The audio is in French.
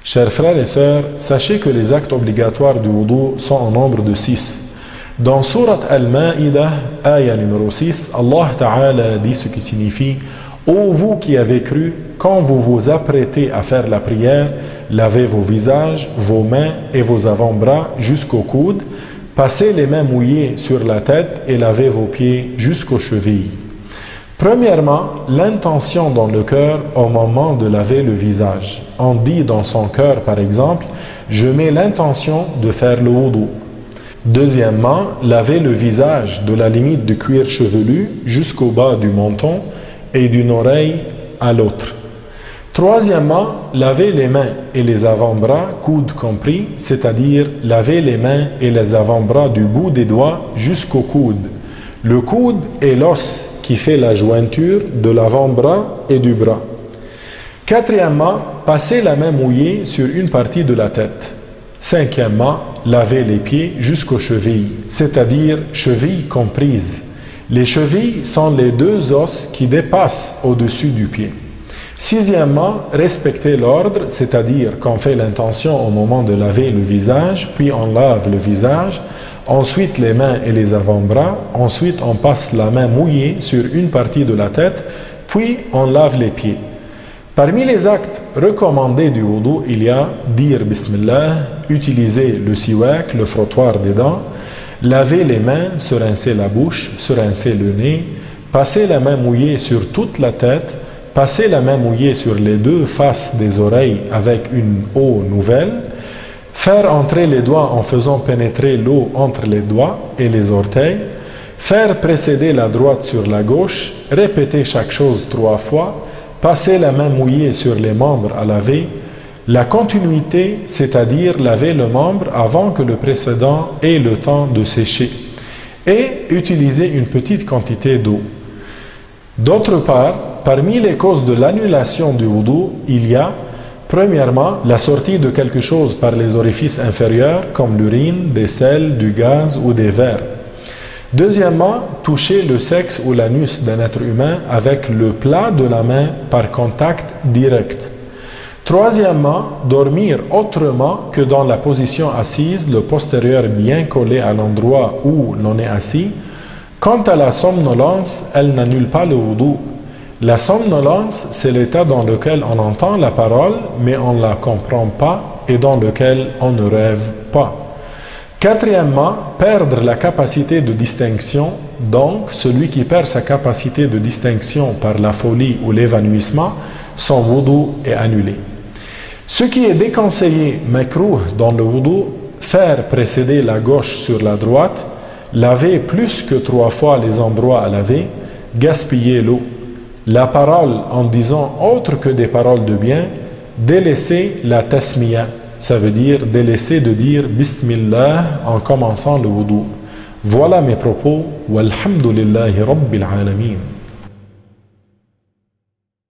Chers frères et sœurs, sachez que les actes obligatoires du wudu sont en nombre de 6. Dans Surat Al-Ma'idah, ayah numéro 6, Allah Ta'ala dit ce qui signifie: ô vous qui avez cru, quand vous vous apprêtez à faire la prière, lavez vos visages, vos mains et vos avant-bras jusqu'aux coudes, passez les mains mouillées sur la tête et lavez vos pieds jusqu'aux chevilles. Premièrement, l'intention dans le cœur au moment de laver le visage. On dit dans son cœur, par exemple, je mets l'intention de faire le wudu. Deuxièmement, laver le visage de la limite du cuir chevelu jusqu'au bas du menton et d'une oreille à l'autre. Troisièmement, laver les mains et les avant-bras, coudes compris, c'est-à-dire laver les mains et les avant-bras du bout des doigts jusqu'au coude. Le coude est l'os qui fait la jointure de l'avant-bras et du bras. Quatrièmement, passer la main mouillée sur une partie de la tête. Cinquièmement, laver les pieds jusqu'aux chevilles, c'est-à-dire chevilles comprises. Les chevilles sont les deux os qui dépassent au-dessus du pied. Sixièmement, respecter l'ordre, c'est-à-dire qu'on fait l'intention au moment de laver le visage, puis on lave le visage, ensuite les mains et les avant-bras, ensuite on passe la main mouillée sur une partie de la tête, puis on lave les pieds. Parmi les actes recommandés du wudu, il y a dire Bismillah, utiliser le siwak, le frottoir des dents, laver les mains, se rincer la bouche, se rincer le nez, passer la main mouillée sur toute la tête, passer la main mouillée sur les deux faces des oreilles avec une eau nouvelle, faire entrer les doigts en faisant pénétrer l'eau entre les doigts et les orteils, faire précéder la droite sur la gauche, répéter chaque chose 3 fois, passer la main mouillée sur les membres à laver, la continuité, c'est-à-dire laver le membre avant que le précédent ait le temps de sécher, et utiliser une petite quantité d'eau. D'autre part, parmi les causes de l'annulation du wudu, il y a premièrement, la sortie de quelque chose par les orifices inférieurs, comme l'urine, des selles, du gaz ou des vers. Deuxièmement, toucher le sexe ou l'anus d'un être humain avec le plat de la main par contact direct. Troisièmement, dormir autrement que dans la position assise, le postérieur bien collé à l'endroit où l'on est assis. Quant à la somnolence, elle n'annule pas le wudu. La somnolence, c'est l'état dans lequel on entend la parole, mais on ne la comprend pas et dans lequel on ne rêve pas. Quatrièmement, perdre la capacité de distinction. Donc, celui qui perd sa capacité de distinction par la folie ou l'évanouissement, son wudu est annulé. Ce qui est déconseillé, makrouh, dans le wudu, faire précéder la gauche sur la droite, laver plus que 3 fois les endroits à laver, gaspiller l'eau. La parole en disant autre que des paroles de bien, délaisser la tasmiya, ça veut dire délaisser de dire Bismillah en commençant le wudu. Voilà mes propos. Walhamdulillahi Rabbil Alamin.